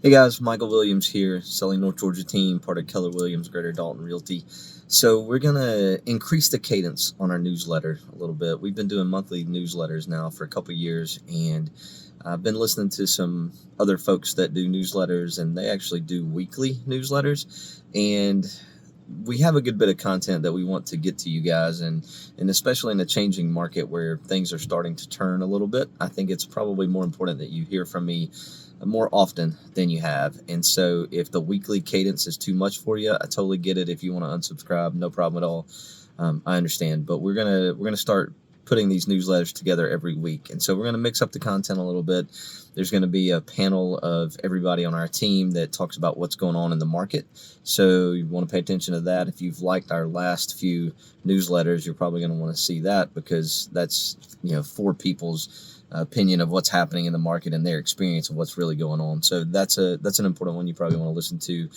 Hey guys, Michael Williams here, Selling North Georgia team, part of Keller Williams, Greater Dalton Realty. So we're going to increase the cadence on our newsletter a little bit. We've been doing monthly newsletters now for a couple of years, and I've been listening to some other folks that do newsletters, and they actually do weekly newsletters. And we have a good bit of content that we want to get to you guys, and especially in a changing market where things are starting to turn a little bit, I think it's probably more important that you hear from me more often than you have. And so if the weekly cadence is too much for you, I totally get it. If you want to unsubscribe, no problem at all. I understand, but we're gonna start putting these newsletters together every week, and so we're gonna mix up the content a little bit. There's going to be a panel of everybody on our team that talks about what's going on in the market, so you want to pay attention to that. If you've liked our last few newsletters, you're probably going to want to see that, because that's four people's opinion of what's happening in the market and their experience of what's really going on. So that's an important one you probably want to listen to.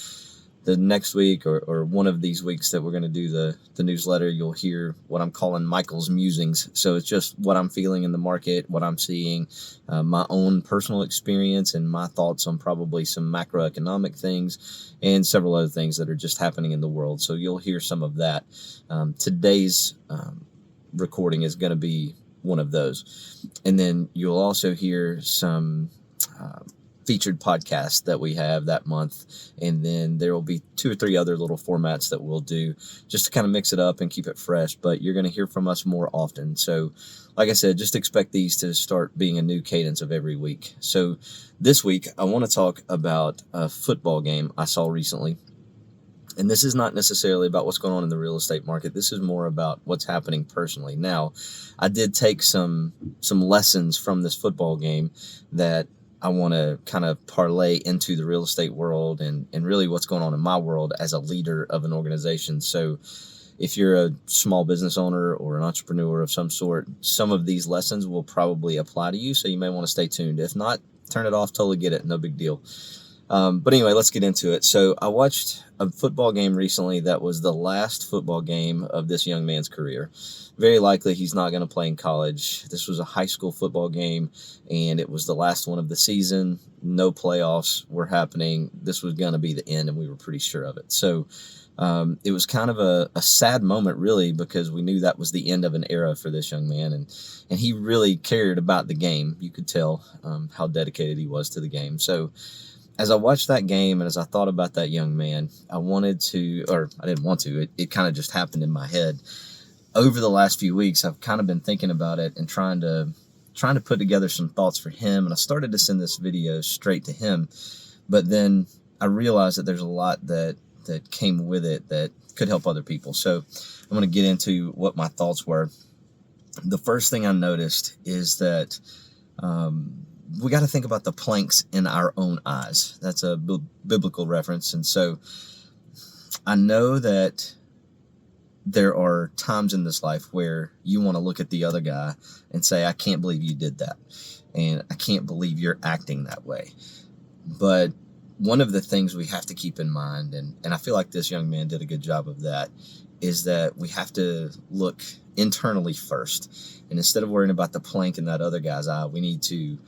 The next week or one of these weeks that we're going to do the newsletter, you'll hear what I'm calling Michael's Musings. So it's just what I'm feeling in the market, what I'm seeing, my own personal experience, and my thoughts on probably some macroeconomic things and several other things that are just happening in the world. So you'll hear some of that. Today's recording is going to be one of those. And then you'll also hear some featured podcasts that we have that month, and then there will be 2 or 3 other little formats that we'll do just to kind of mix it up and keep it fresh. But you're going to hear from us more often. So like I said, just expect these to start being a new cadence of every week. So this week I want to talk about a football game I saw recently. And this is not necessarily about what's going on in the real estate market. This is more about what's happening personally. Now, I did take some lessons from this football game that I want to kind of parlay into the real estate world and really what's going on in my world as a leader of an organization. So if you're a small business owner or an entrepreneur of some sort, some of these lessons will probably apply to you. So you may want to stay tuned. If not, turn it off. Totally get it. No big deal. But anyway, let's get into it. So I watched a football game recently that was the last football game of this young man's career. Very likely he's not going to play in college. This was a high school football game, and it was the last one of the season. No playoffs were happening. This was going to be the end, and we were pretty sure of it. So it was kind of a sad moment, really, because we knew that was the end of an era for this young man, and he really cared about the game. You could tell how dedicated he was to the game. So as I watched that game and as I thought about that young man, I wanted to, or I didn't want to, it kind of just happened in my head. Over the last few weeks, I've kind of been thinking about it and trying to put together some thoughts for him. And I started to send this video straight to him, but then I realized that there's a lot that came with it that could help other people. So I'm going to get into what my thoughts were. The first thing I noticed is that we got to think about the planks in our own eyes. That's a biblical reference. And so I know that there are times in this life where you want to look at the other guy and say, I can't believe you did that. And I can't believe you're acting that way. But one of the things we have to keep in mind, and I feel like this young man did a good job of that, is that we have to look internally first. And instead of worrying about the plank in that other guy's eye, we need to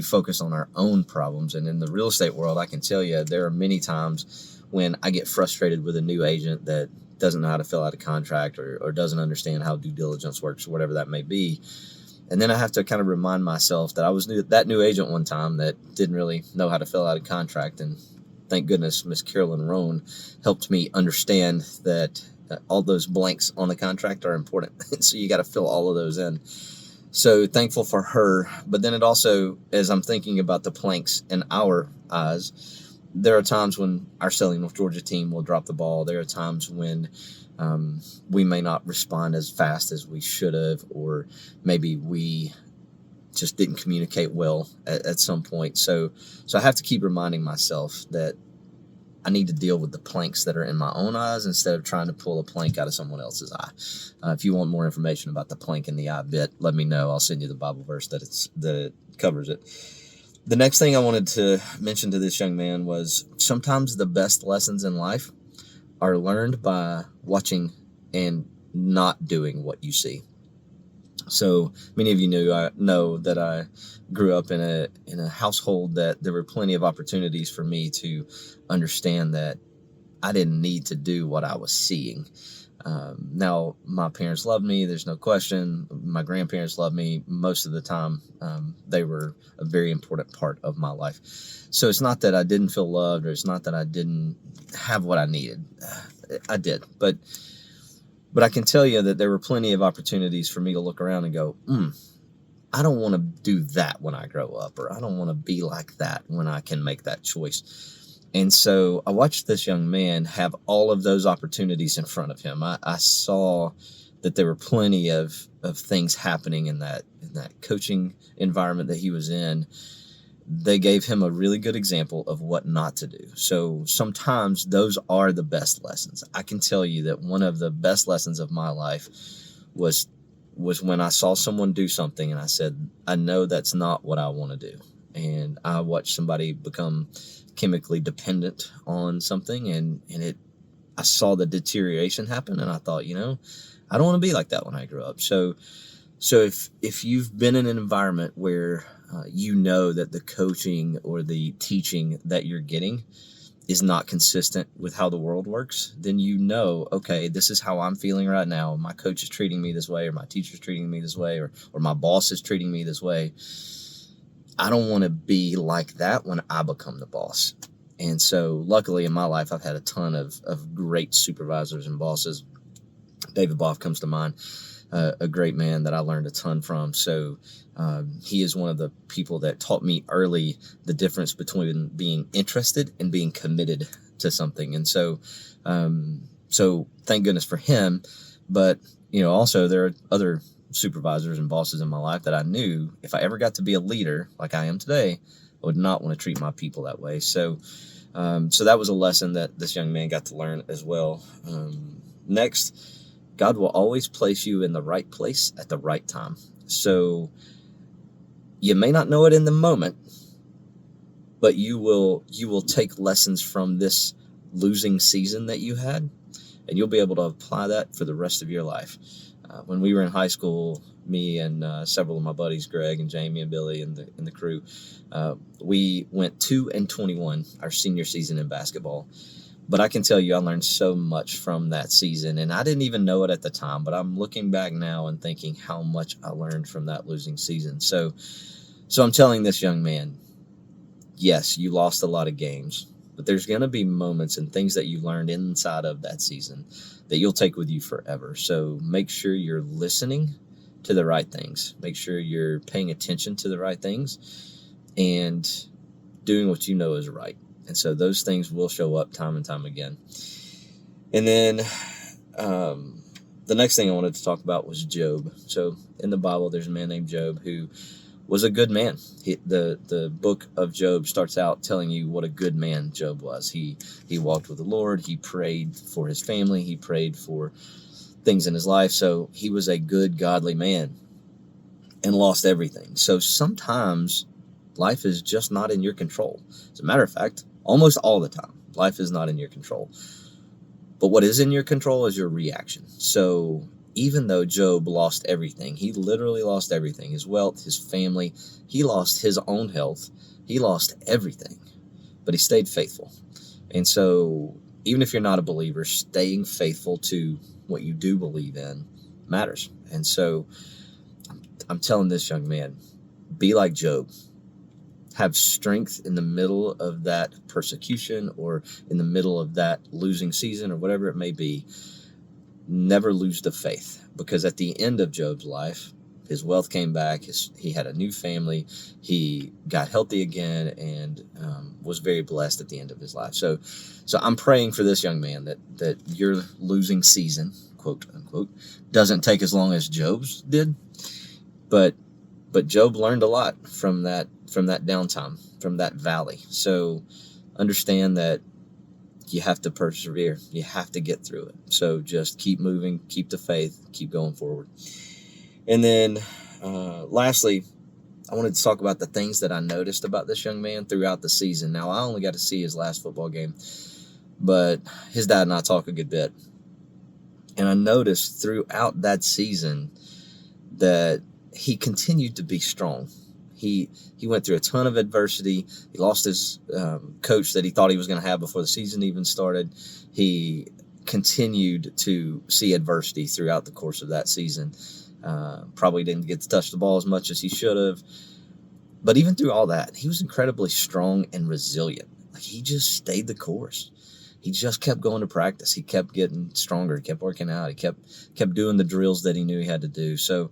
focus on our own problems. And in the real estate world, I can tell you there are many times when I get frustrated with a new agent that doesn't know how to fill out a contract or doesn't understand how due diligence works or whatever that may be. And then I have to kind of remind myself that I was that new agent one time that didn't really know how to fill out a contract. And thank goodness Miss Carolyn Roan helped me understand that all those blanks on the contract are important. So you got to fill all of those in. So thankful for her. But then it also, as I'm thinking about the planks in our eyes, there are times when our Selling North Georgia team will drop the ball. There are times when we may not respond as fast as we should have, or maybe we just didn't communicate well at some point. So I have to keep reminding myself that I need to deal with the planks that are in my own eyes instead of trying to pull a plank out of someone else's eye. If you want more information about the plank in the eye bit, let me know. I'll send you the Bible verse that covers it. The next thing I wanted to mention to this young man was sometimes the best lessons in life are learned by watching and not doing what you see. So many of you know that I grew up in a household that there were plenty of opportunities for me to understand that I didn't need to do what I was seeing. Now, my parents loved me. There's no question. My grandparents loved me most of the time. They were a very important part of my life. So it's not that I didn't feel loved, or it's not that I didn't have what I needed. I did, but I can tell you that there were plenty of opportunities for me to look around and go, I don't want to do that when I grow up, or I don't want to be like that when I can make that choice. And so I watched this young man have all of those opportunities in front of him. I saw that there were plenty of things happening in that coaching environment that he was in. They gave him a really good example of what not to do. So sometimes those are the best lessons. I can tell you that one of the best lessons of my life was when I saw someone do something and I said, I know that's not what I want to do. And I watched somebody become chemically dependent on something, and I saw the deterioration happen, and I thought, I don't want to be like that when I grow up. So if you've been in an environment where you know that the coaching or the teaching that you're getting is not consistent with how the world works, then okay, this is how I'm feeling right now. My coach is treating me this way, or my teacher's treating me this way, or my boss is treating me this way. I don't want to be like that when I become the boss. And so luckily in my life, I've had a ton of great supervisors and bosses. David Boff comes to mind, a great man that I learned a ton from. So he is one of the people that taught me early the difference between being interested and being committed to something. And so thank goodness for him. But, also there are other supervisors and bosses in my life that I knew if I ever got to be a leader like I am today, I would not want to treat my people that way. So that was a lesson that this young man got to learn as well. Next, God will always place you in the right place at the right time. So you may not know it in the moment, but you will take lessons from this losing season that you had, and you'll be able to apply that for the rest of your life. When we were in high school, me and several of my buddies, Greg and Jamie and Billy and the crew, we went 2-21 our senior season in basketball. But I can tell you I learned so much from that season, and I didn't even know it at the time, but I'm looking back now and thinking how much I learned from that losing season. So I'm telling this young man, yes, you lost a lot of games, but there's going to be moments and things that you learned inside of that season that you'll take with you forever. So make sure you're listening to the right things. Make sure you're paying attention to the right things and doing what you know is right. And so those things will show up time and time again. And then the next thing I wanted to talk about was Job. So in the Bible, there's a man named Job who was a good man. The book of Job starts out telling you what a good man Job was. He walked with the Lord. He prayed for his family. He prayed for things in his life. So he was a good, godly man and lost everything. So sometimes life is just not in your control. As a matter of fact, almost all the time, life is not in your control. But what is in your control is your reaction. So even though Job lost everything, he literally lost everything, his wealth, his family, he lost his own health, he lost everything, but he stayed faithful. And so even if you're not a believer, staying faithful to what you do believe in matters. And so I'm telling this young man, be like Job. Have strength in the middle of that persecution or in the middle of that losing season or whatever it may be. Never lose the faith, because at the end of Job's life, his wealth came back. He had a new family. He got healthy again and was very blessed at the end of his life. So I'm praying for this young man that your losing season, quote unquote, doesn't take as long as Job's did. But Job learned a lot from that downtime, from that valley. So understand that you have to persevere. You have to get through it. So just keep moving, keep the faith, keep going forward. And then lastly, I wanted to talk about the things that I noticed about this young man throughout the season. Now, I only got to see his last football game, but his dad and I talk a good bit. And I noticed throughout that season that he continued to be strong. He went through a ton of adversity. He lost his coach that he thought he was going to have before the season even started. He continued to see adversity throughout the course of that season. Probably didn't get to touch the ball as much as he should have. But even through all that, he was incredibly strong and resilient. Like, he just stayed the course. He just kept going to practice. He kept getting stronger. He kept working out. He kept doing the drills that he knew he had to do. So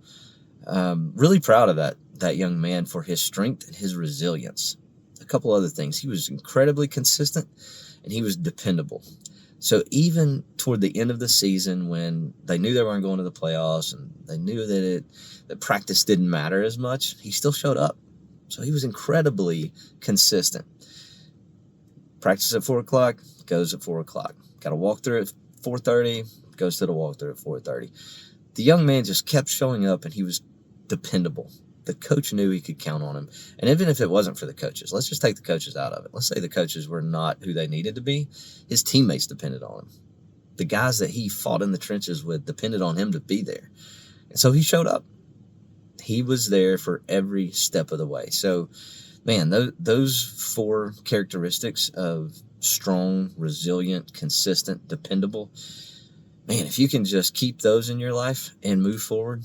really proud of that young man for his strength and his resilience. A couple other things. He was incredibly consistent, and he was dependable. So even toward the end of the season, when they knew they weren't going to the playoffs and they knew that practice didn't matter as much, he still showed up. So he was incredibly consistent. Practice at 4 o'clock, goes at 4 o'clock. Got a walkthrough at 4:30, goes to the walkthrough at 4:30. The young man just kept showing up, and he was dependable. The coach knew he could count on him. And even if it wasn't for the coaches, let's just take the coaches out of it. Let's say the coaches were not who they needed to be. His teammates depended on him. The guys that he fought in the trenches with depended on him to be there. And so he showed up. He was there for every step of the way. So, man, those 4 characteristics of strong, resilient, consistent, dependable, man, if you can just keep those in your life and move forward,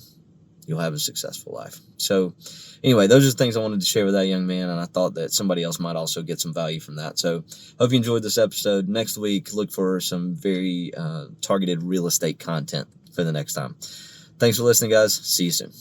you'll have a successful life. So anyway, those are the things I wanted to share with that young man, and I thought that somebody else might also get some value from that. So hope you enjoyed this episode. Next week, look for some very targeted real estate content for the next time. Thanks for listening, guys. See you soon.